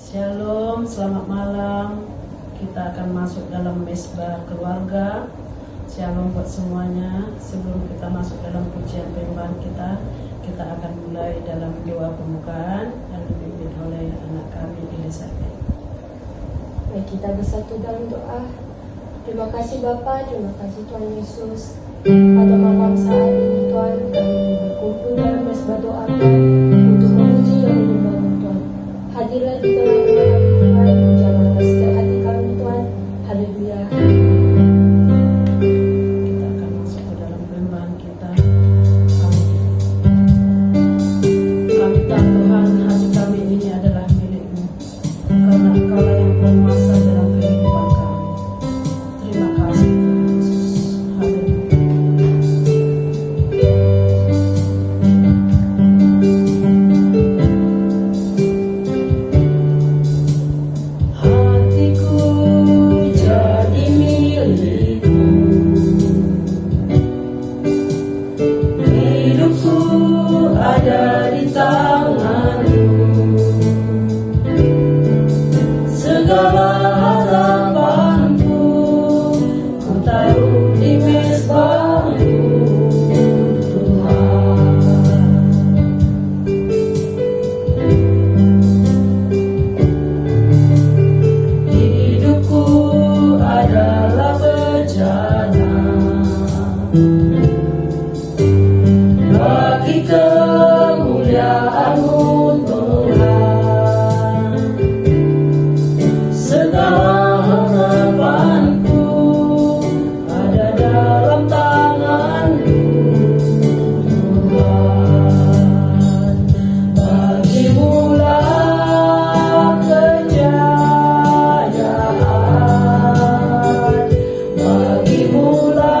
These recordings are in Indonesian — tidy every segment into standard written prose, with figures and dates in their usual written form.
Shalom, selamat malam. Kita akan masuk dalam mesbah keluarga. Shalom buat semuanya. Sebelum kita masuk dalam pujian penyembahan kita akan mulai dalam doa pembukaan yang dipimpin oleh anak kami Elizabeth. Baik, kita bersatu dalam doa. Terima kasih Bapa, terima kasih Tuhan Yesus. Pada malam saat ini Tuhan, kami berkumpul dalam mesbah doa untuk memuji dan menyembah Tuhan. Hadirlah di tengah-tengah kami Tuhan, jamahkan setiap hati kami Tuhan. Haleluya. Kita akan masuk ke dalam penyembahan kita. Kami tahu Tuhan, hati kami ini adalah milik-Mu, karena Engkaulah yang berkuasa dalam kehidupan kami. Terima kasih Tuhan Yesus. Haleluya. Hatiku jadi milik-Mu, hidupku ada di tangan-Mu, segala harapanku ku taruh di mesbah-Mu, Tuhan. Hidupku adalah bejana bagi kemuliaan-Mu, Tuhan. Segala harapanku ada dalam tangan-Mu, Tuhan. Bagi-Mu-lah kejayaan, bagi-Mu-lah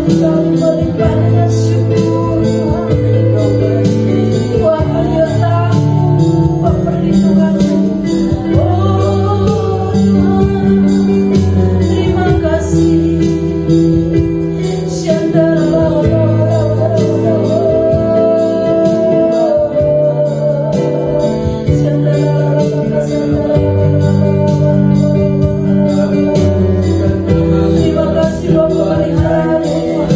berlimpah-limpahnya syukur Tuhan. Tuhan menyertamu, perlindunganmu. Oh Tuhan, terima kasih. Terima kasih Bapak pelihara Tuhan.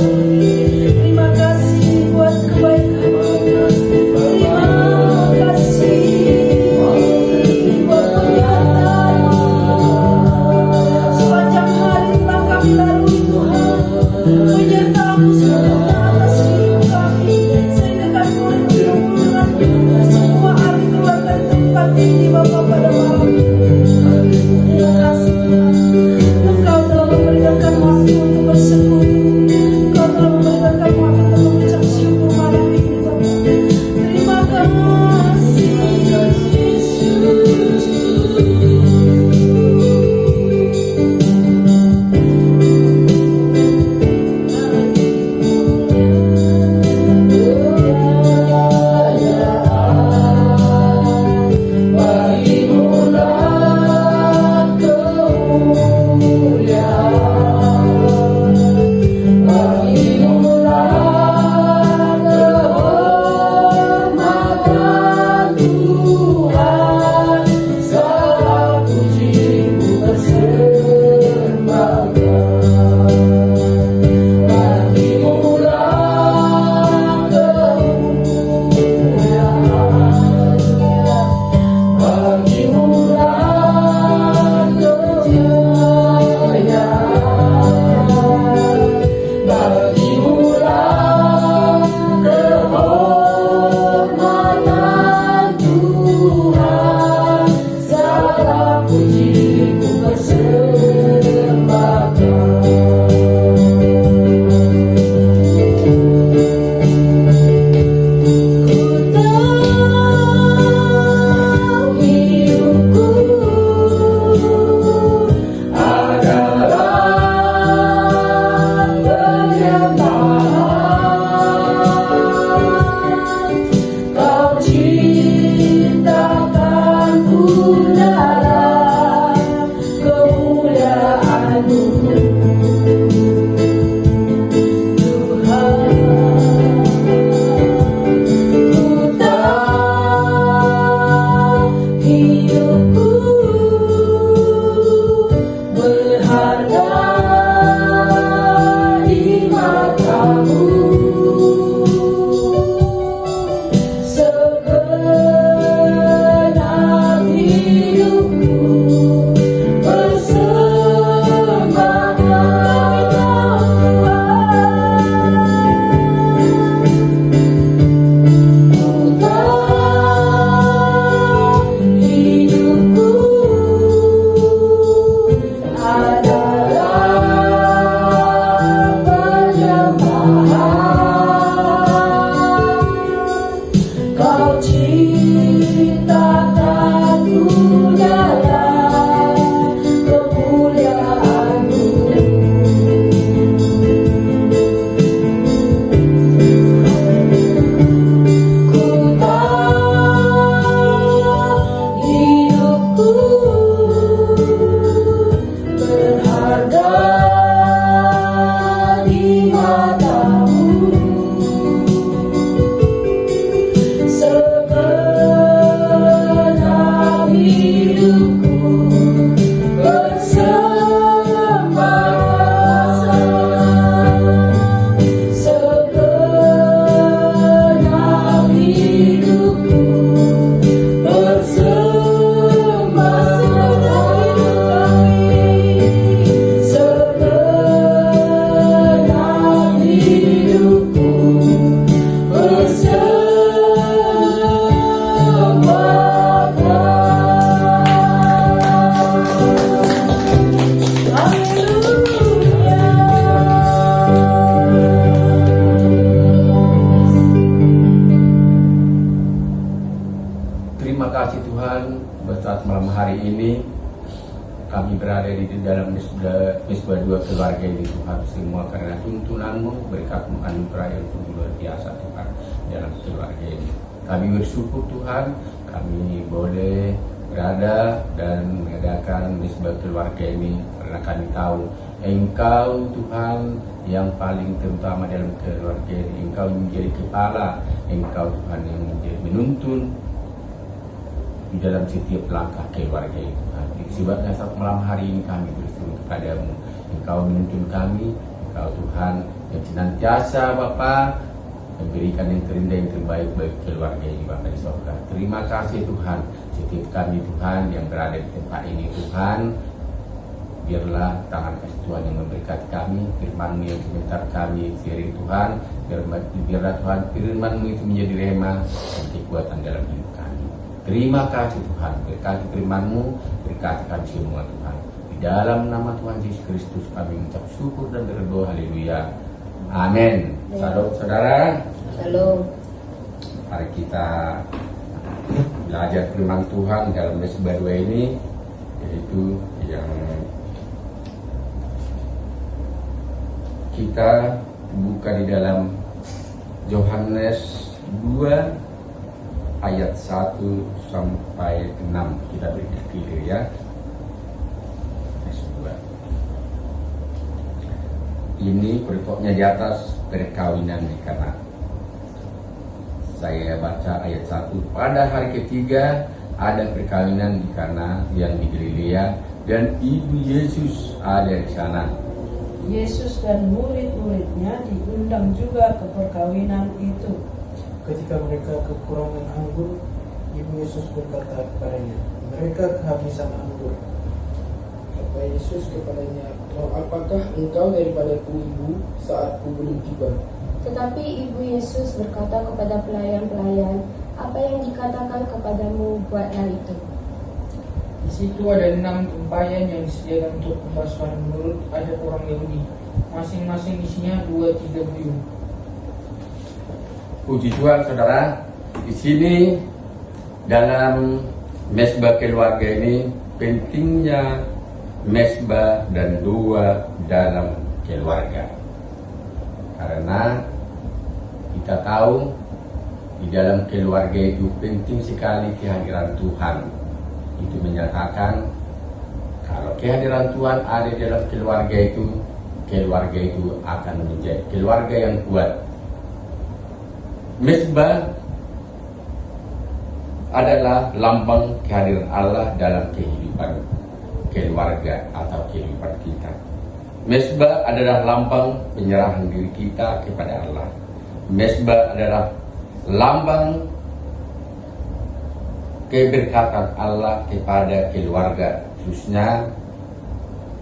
Terima kasih buat kebaikan. Terima kasih buat penglihatan. Sepanjang hari telah kami lalui Tuhan, menyertamu sempurna atas hidup kami, sehingga kami boleh mengumpulkan semua ahli keluarga di tempat ini Bapak pada malam ini. Terima kasih Tuhan. Engkau telah memberikan waktu untuk bersekutu. Engkau telah memberikan waktu untuk mengucap syukur malam ini Bapak. Terima kasih Yesus. adalah penyembahan. kami berada di dalam Mesbah dua keluarga ini Tuhan, semua karena tuntunanmu, berkat-Mu anugerah yang sungguh luar biasa Tuhan dalam keluarga ini. Kami bersyukur Tuhan, kami boleh berada dan mengadakan Mesbah keluarga ini karena kami tahu Engkau Tuhan yang paling terutama dalam keluarga ini. Engkau menjadi kepala, Engkau Tuhan yang menjadi menuntun di dalam setiap langkah keluarga itu Tuhan. Sebabnya saat malam hari ini kami bersyukur kepadamu, Engkau menuntun kami, Engkau Tuhan yang senantiasa Bapa memberikan yang terindah yang terbaik bagi keluarga ini Bapa di surga. Terima kasih Tuhan, setiap kami Tuhan yang berada di tempat ini Tuhan, biarlah tangan kasih Tuhan yang memberkati kami, firman-Mu yang sebentar kami sharing Tuhan, biarlah Tuhan firman-Mu itu menjadi rema dan kekuatan dalam hidup kami. Terima kasih Tuhan, berkati firman-Mu, berkati kami semua Tuhan. Di dalam nama Tuhan Yesus Kristus kami mengucap syukur dan berdoa, haleluya. Amin. Salam saudara. Shalom. Mari kita belajar firman Tuhan dalam Mesbah dua ini, yaitu yang kita buka di dalam Yohanes 2 ayat 1 sampai 6. Kita berpikir ya. Yohanes 2. Ini berikutnya di atas perkawinan di Kana. Saya baca ayat 1. Pada hari ketiga ada perkawinan di Kana yang di Galilea dan ibu Yesus ada di sana. Yesus dan murid-muridnya diundang juga ke perkawinan itu. Ketika mereka kekurangan anggur, ibu Yesus berkata kepadanya, mereka kehabisan anggur. Kata Yesus kepadanya, apakah engkau daripadaku ibu saatku belum tiba? Tetapi ibu Yesus berkata kepada pelayan-pelayan, apa yang dikatakan kepadamu, buatlah itu. Di situ ada 6 tempayan yang disediakan untuk pembasuhan menurut adat orang Yahudi. Masing-masing isinya 2-3 buyung. Puji Tuhan saudara, di sini dalam mesbah keluarga ini pentingnya mesbah dan doa dalam keluarga. Karena kita tahu di dalam keluarga itu penting sekali kehadiran Tuhan. Itu menyatakan kalau kehadiran Tuhan ada di dalam keluarga itu akan menjadi keluarga yang kuat. Mesbah adalah lambang kehadiran Allah dalam kehidupan keluarga atau kehidupan kita. Mesbah adalah lambang penyerahan diri kita kepada Allah. Mesbah adalah lambang keberkatan Allah kepada keluarga, khususnya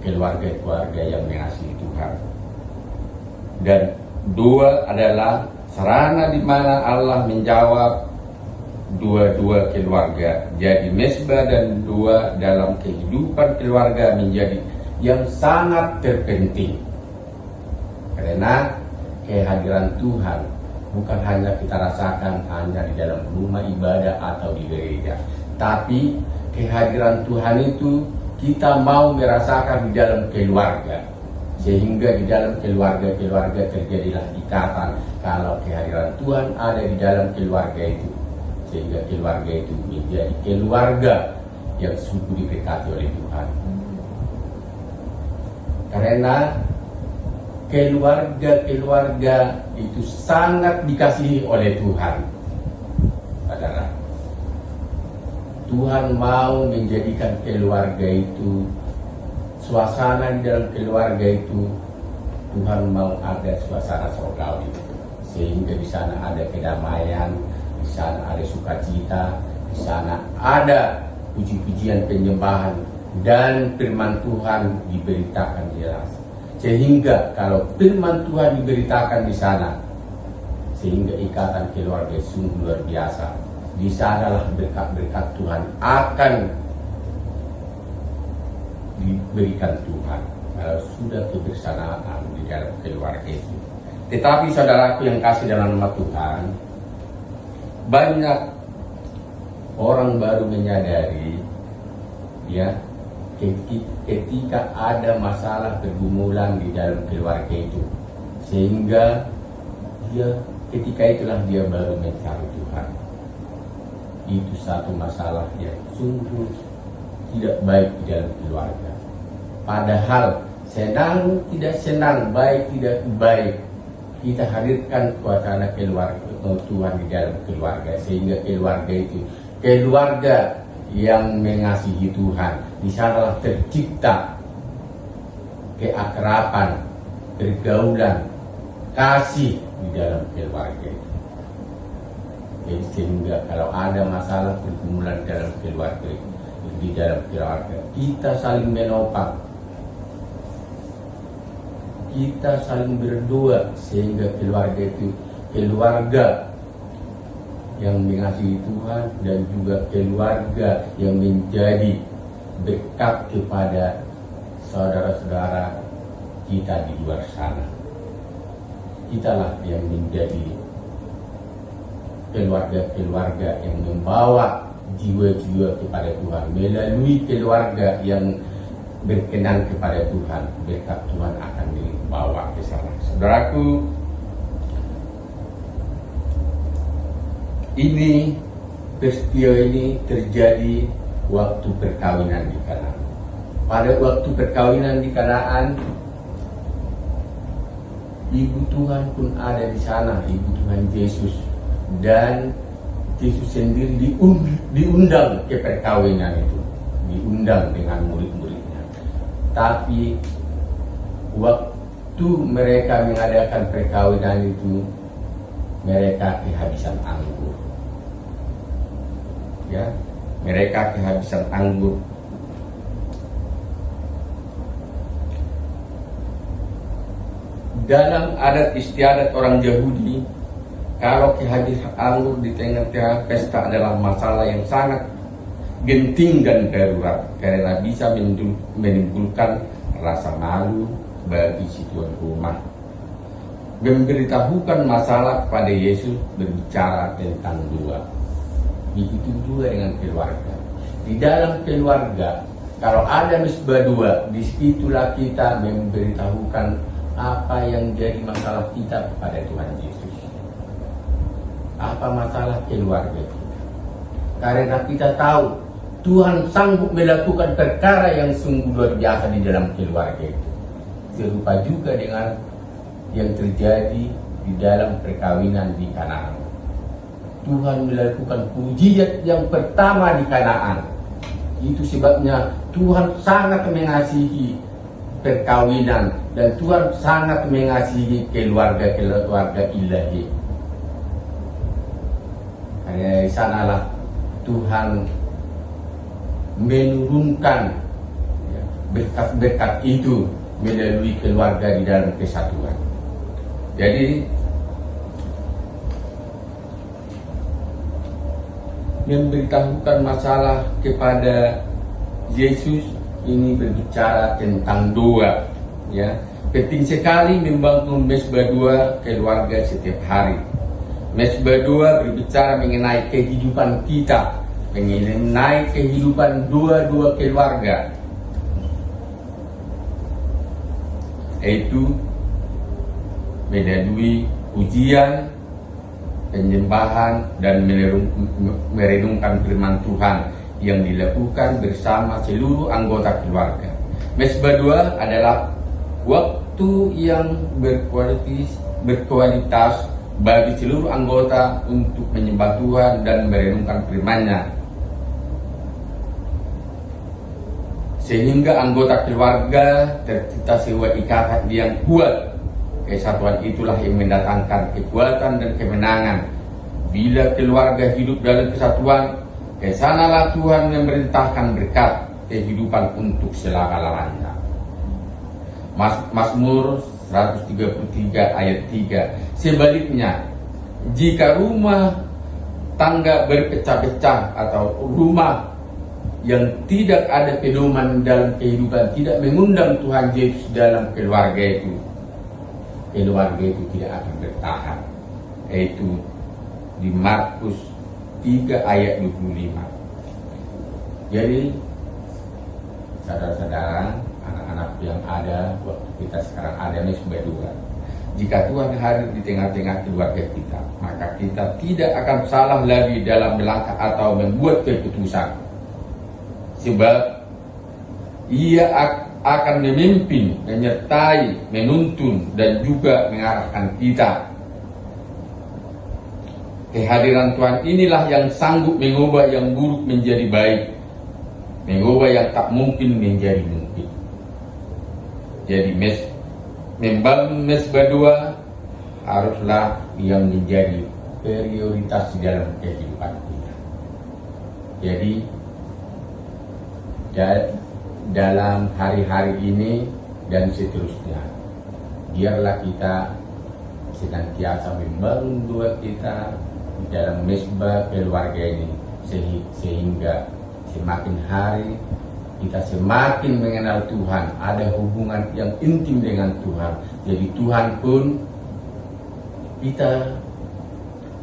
keluarga-keluarga yang mengasihi Tuhan. Dan doa adalah sarana di mana Allah menjawab dua-dua keluarga. Jadi mesbah dan doa dalam kehidupan keluarga menjadi yang sangat terpenting. Karena kehadiran Tuhan bukan hanya kita rasakan hanya di dalam rumah ibadah atau di gereja, tapi kehadiran Tuhan itu kita mau merasakan di dalam keluarga, sehingga di dalam keluarga terjadilah ikatan. Kalau kehadiran Tuhan ada di dalam keluarga itu, sehingga keluarga itu menjadi keluarga yang sungguh diberkati oleh Tuhan. Karena keluarga itu sangat dikasihi oleh Tuhan. Saudara, Tuhan mau menjadikan keluarga itu, suasana di dalam keluarga itu, Tuhan mau ada suasana surgawi, sehingga di sana ada kedamaian, di sana ada sukacita, di sana ada puji-pujian penyembahan, dan firman Tuhan diberitakan jelas. Sehingga kalau firman Tuhan diberitakan di sana, sehingga ikatan keluarga sungguh luar biasa. Di sanalah berkat-berkat Tuhan akan diberikan Tuhan kalau sudah kebersamaan di dalam keluarga itu. Tetapi saudaraku yang kasih dalam nama Tuhan, banyak orang baru menyadari ya ketika ada masalah pergumulan di dalam keluarga itu, sehingga ketika itulah dia baru mencari Tuhan. Itu satu masalah yang sungguh tidak baik di dalam keluarga. Padahal senang tidak senang, baik tidak baik, kita hadirkan suasana keluarga Tuhan di dalam keluarga, sehingga keluarga itu keluarga yang mengasihi Tuhan. Di sanalah tercipta keakraban, pergaulan, kasih di dalam keluarga itu. Jadi sehingga kalau ada masalah pergumulan dalam keluarga, di dalam keluarga kita saling menopang, kita saling berdoa, sehingga keluarga itu keluarga yang mengasihi Tuhan, dan juga keluarga yang menjadi dekat kepada saudara-saudara kita di luar sana. Kitalah yang menjadi keluarga-keluarga yang membawa jiwa-jiwa kepada Tuhan, melalui keluarga yang berkenan kepada Tuhan, berkat Tuhan akan dibawa ke sana. Saudaraku, ini peristiwa ini terjadi waktu perkawinan di Kanaan. Pada waktu perkawinan di Kanaan, Ibu Tuhan pun ada di sana, Ibu Tuhan Yesus, dan Yesus sendiri diundang ke perkawinan itu, diundang dengan murid-muridnya. Tapi waktu mereka mengadakan perkawinan itu, mereka kehabisan anggur. Ya, mereka kehabisan anggur. Dalam adat istiadat orang Yahudi, kalau kehabisan anggur di tengah-tengah pesta adalah masalah yang sangat genting dan darurat, karena bisa menimbulkan rasa malu bagi si tuan rumah. Memberitahukan masalah kepada Yesus berbicara tentang dua. Begitu juga dengan keluarga. Di dalam keluarga, kalau ada misbah dua, disitulah kita memberitahukan apa yang jadi masalah kita kepada Tuhan Yesus. Apa masalah keluarga kita? Karena kita tahu Tuhan sanggup melakukan perkara yang sungguh luar biasa di dalam keluarga itu. Serupa juga dengan yang terjadi di dalam perkawinan di Kanaan. Tuhan melakukan mukjizat yang pertama di Kanaan. Itu sebabnya Tuhan sangat mengasihi perkawinan, dan Tuhan sangat mengasihi keluarga ilahi. Karena di sanalah Tuhan menurunkan berkat-berkat itu melalui keluarga di dalam kesatuan. Jadi memberitahukan masalah kepada Yesus ini berbicara tentang doa, ya. Penting sekali membangun mesbah dua keluarga setiap hari. Mesbah dua berbicara mengenai kehidupan kita, mengenai kehidupan dua keluarga, yaitu melalui ujian, penyembahan, dan merenungkan firman Tuhan yang dilakukan bersama seluruh anggota keluarga. Mesbah dua adalah waktu yang berkualitas bagi seluruh anggota untuk menyembah Tuhan dan merenungkan firman-Nya, sehingga anggota keluarga tercipta sebuah ikatan yang kuat. Kesatuan itulah yang mendatangkan kekuatan dan kemenangan. Bila keluarga hidup dalam kesatuan, kesanalah Tuhan memerintahkan berkat kehidupan untuk selama-lamanya. Mazmur 133 ayat 3. Sebaliknya, jika rumah tangga berpecah-pecah atau rumah yang tidak ada pedoman dalam kehidupan, tidak mengundang Tuhan Yesus dalam keluarga itu tidak akan bertahan. Yaitu di Markus 3 ayat 25. Jadi saudara-saudara, anak-anak yang ada waktu kita sekarang ada mesbah dua. Jika Tuhan hadir di tengah-tengah keluarga kita, maka kita tidak akan salah lagi dalam melangkah atau membuat keputusan. Sebab Ia akan memimpin, menyertai, menuntun, dan juga mengarahkan kita. Kehadiran Tuhan inilah yang sanggup mengubah yang buruk menjadi baik, mengubah yang tak mungkin menjadi mungkin. Jadi membangun mesbah dua haruslah yang menjadi prioritas di dalam kehidupan kita. Jadi dalam hari-hari ini dan seterusnya, biarlah kita senantiasa membangun dua kita di dalam mesbah keluarga ini, sehingga semakin hari kita semakin mengenal Tuhan, ada hubungan yang intim dengan Tuhan. Jadi Tuhan pun, kita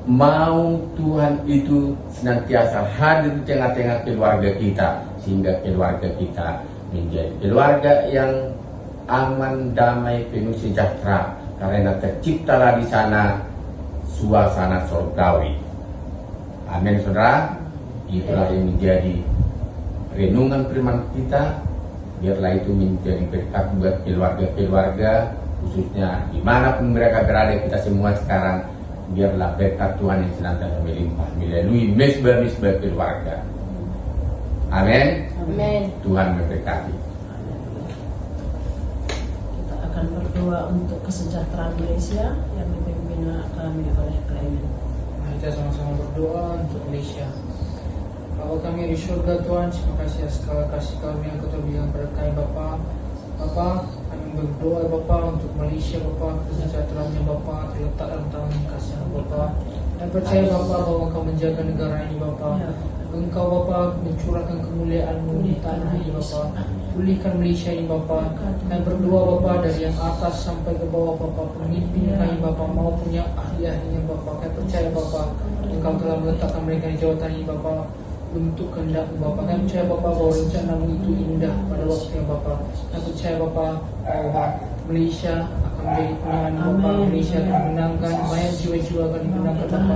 mau Tuhan itu senantiasa hadir di tengah-tengah keluarga kita, sehingga keluarga kita menjadi keluarga yang aman, damai, penuh sejahtera, karena terciptalah di sana suasana surgawi. Amin, saudara. Itulah yang menjadi renungan firman kita. Biarlah itu menjadi berkat buat keluarga-keluarga, khususnya dimanapun mereka berada, kita semua sekarang. Biarlah berkat Tuhan yang senantiasa melimpah melalui mesbah-mesbah keluarga. Amin. Amin. Tuhan memberkati. Kita akan berdoa untuk kesejahteraan Malaysia yang dipimpin kami oleh Clement. Mari kita sama-sama berdoa untuk Malaysia. Bapa kami di surga, Tuhan, terima kasih atas segala kasih kami yang Kau telah berikan kepada kami, Bapa. Bapa, kami berdoa Bapa untuk Malaysia, Bapa, kesejahteraannya Bapa terletak dalam tangan kasih Bapa. Dan percaya Bapa bahwa Engkau menjaga negara ini Bapa. Engkau Bapa mencurahkan kemuliaan-Mu di tanah ini Bapa. Pulihkan Malaysia ini Bapa. Kami berdoa Bapa dari yang atas sampai ke bawah Bapa, pemimpin kami Bapa maupun yang ahli-ahlinya Bapa. Kami percaya Bapa Engkau telah meletakkan mereka di jawatan ini Bapa untuk kehendak Bapa. Kami percaya Bapa bahwa rencana-Mu itu indah pada waktunya Bapa. Kami percaya Bapa bahwa Malaysia akan menjadi kemenangan Bapa. Malaysia akan dimenangkan, banyak jiwa-jiwa akan dimenangkan Bapa.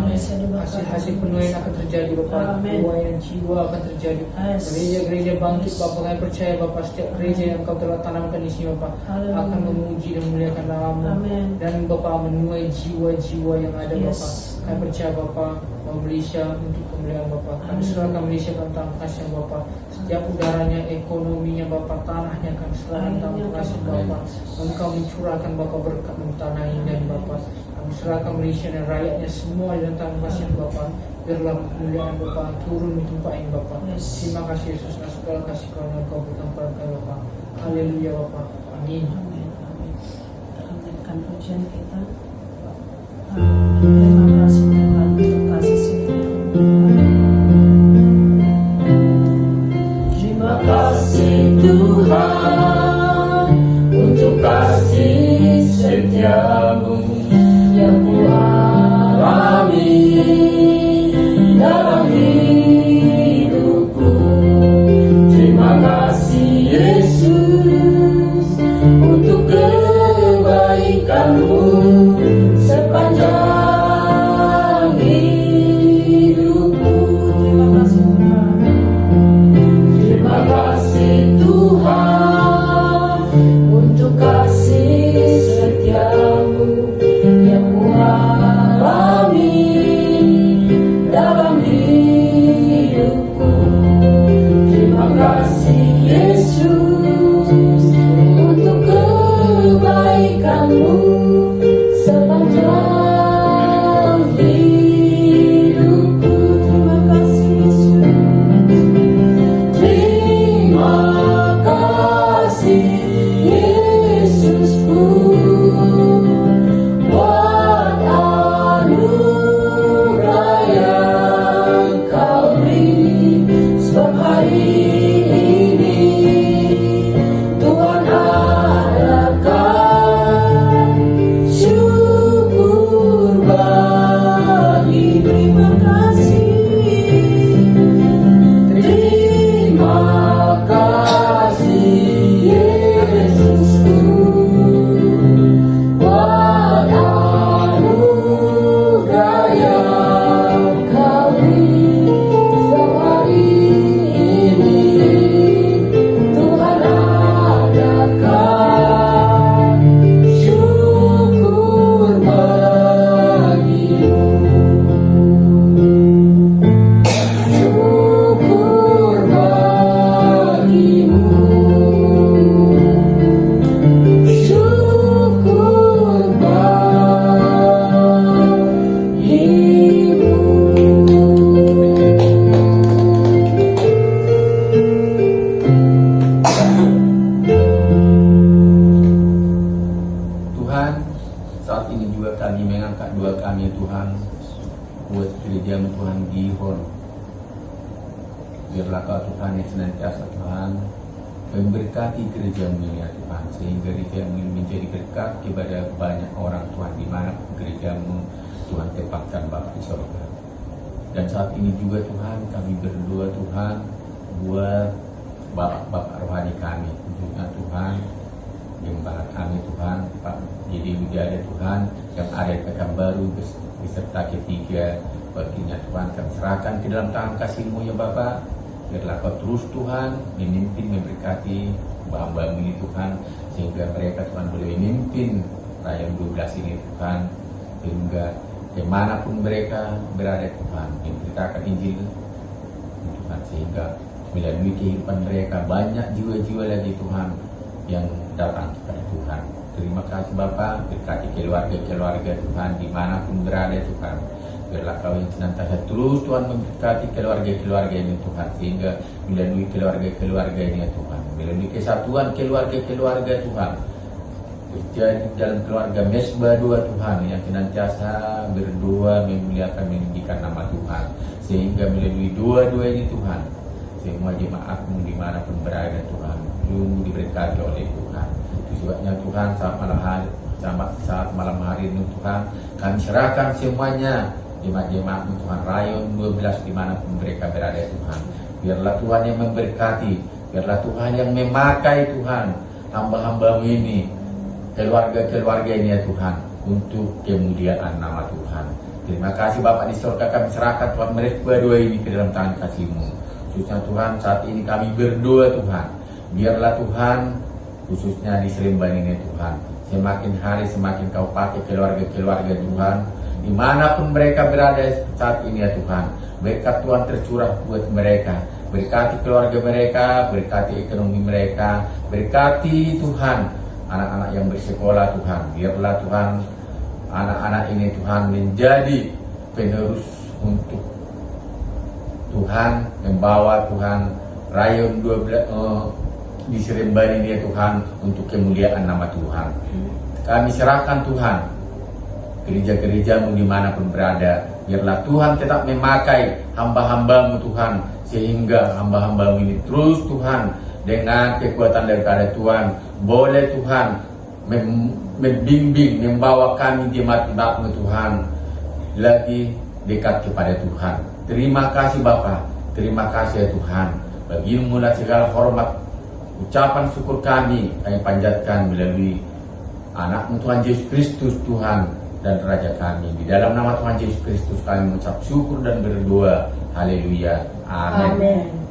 Hasil-hasil penuaian akan terjadi Bapa. Penuaian jiwa akan terjadi. Gereja-gereja bangkit Bapa. Kami percaya Bapa setiap gereja yang Kau telah tanamkan di sini Bapa akan memuji dan memuliakan nama-Mu, dan Bapa menuai jiwa-jiwa yang ada Bapa. Kami percaya Bapa bahwa Malaysia untuk kemuliaan Bapa. Kami serahkan Malaysia dalam tangan kasih Bapa. Setiap udaranya, ekonominya Bapa, tanahnya kami serahkan dalam kasih Bapa. Engkau mencurahkan Bapa berkat di tanah ini dan Bapa. Kami serahkan Malaysia dan rakyatnya semua dalam tangan kasih Bapa. Biarlah kemuliaan Bapa turun di tempat ini Bapa. Terima kasih Yesus, dan segala kasih Kau yang Kau berikan kepada kami Bapa. Haleluya Bapa. Amin. Amin. Amin. Kita lanjutkan pujian kita. Terima kasih Tuhan untuk kasih setia-Mu. Terima kasih Tuhan untuk kasih setia-Mu yang Ku alami dalam hidupku. Terima kasih Yesus untuk kebaikan-Mu sepanjang hidupku. Terima kasih Tuhan untuk kasih setia-Mu yang Ku alami ini juga kami mengangkat doa kami Tuhan buat gereja Tuhan Gihon. Biarlah Kau Tuhan yang senantiasa Tuhan memberkati gereja-Mu ya Tuhan, sehingga gereja-Mu menjadi berkat kepada banyak orang Tuhan, di mana gereja-Mu Tuhan tempatkan Bapa di surga. Dan saat ini juga Tuhan kami berdoa Tuhan buat bapak-bapak rohani kami, khususnya Tuhan gembala kami Tuhan, Pak Jadi Widada Tuhan yang ada di Pekanbaru beserta ketiga baginya Tuhan, kami serahkan ke dalam tangan kasih-Mu ya Bapak. Biarlah Kau terus Tuhan memimpin, memberkati hamba-Mu ini Tuhan, sehingga mereka Tuhan boleh memimpin rakyat 12 ini Tuhan, sehingga dimanapun mereka berada Tuhan memberitakan Injil Tuhan, sehingga melalui kehidupan mereka banyak jiwa-jiwa lagi Tuhan yang datang kepada Tuhan. Terima kasih Bapa, berkati keluarga-keluarga Tuhan dimanapun berada Tuhan. Biarlah Kau yang senantiasa terus Tuhan memberkati keluarga-keluarga ini Tuhan, sehingga melalui keluarga-keluarga ini ya Tuhan, melalui kesatuan keluarga-keluarga Tuhan, terjadi dalam keluarga Mesbah 2 Tuhan yang senantiasa berdoa memuliakan meninggikan nama Tuhan, sehingga melalui dua-dua ini Tuhan semua jemaat-Mu dimanapun berada Tuhan sungguh diberkati oleh Tuhan. Sebabnya Tuhan saat malam hari ini Tuhan kami serahkan semuanya jemaat-jemaat-Mu Tuhan, rayon 12 dimanapun mereka berada Tuhan. Biarlah Tuhan yang memberkati, biarlah Tuhan yang memakai Tuhan hamba-hamba-Mu ini, keluarga-keluarga ini ya Tuhan, untuk kemuliaan nama Tuhan. Terima kasih Bapak di surga, kami serahkan Tuhan mereka dua ini ke dalam tangan kasih-Mu. Khususnya Tuhan saat ini kami berdoa Tuhan, biarlah Tuhan khususnya di Seremban ini Tuhan, semakin hari semakin Kau pakai keluarga-keluarga Tuhan dimanapun mereka berada saat ini ya Tuhan. Berkat Tuhan tercurah buat mereka, berkati keluarga mereka, berkati ekonomi mereka, berkati Tuhan anak-anak yang bersekolah Tuhan. Biarlah Tuhan anak-anak ini Tuhan menjadi penerus untuk Tuhan, membawa Tuhan rayon 12 di Seremban ini ya Tuhan, untuk kemuliaan nama Tuhan. Kami serahkan Tuhan gereja-gereja-Mu dimanapun berada. Biarlah Tuhan tetap memakai hamba-hamba-Mu Tuhan, sehingga hamba-hamba-Mu ini terus Tuhan dengan kekuatan daripada Tuhan boleh Tuhan membimbing, membawa kami jemaat-jemaat-Mu Tuhan lagi dekat kepada Tuhan. Terima kasih Bapa, terima kasih ya Tuhan. Bagi-Mu lah segala hormat, ucapan syukur kami panjatkan melalui anak-Mu Tuhan Yesus Kristus Tuhan dan Raja kami. Di dalam nama Tuhan Yesus Kristus kami mengucap syukur dan berdoa. Haleluya. Amin. Amin.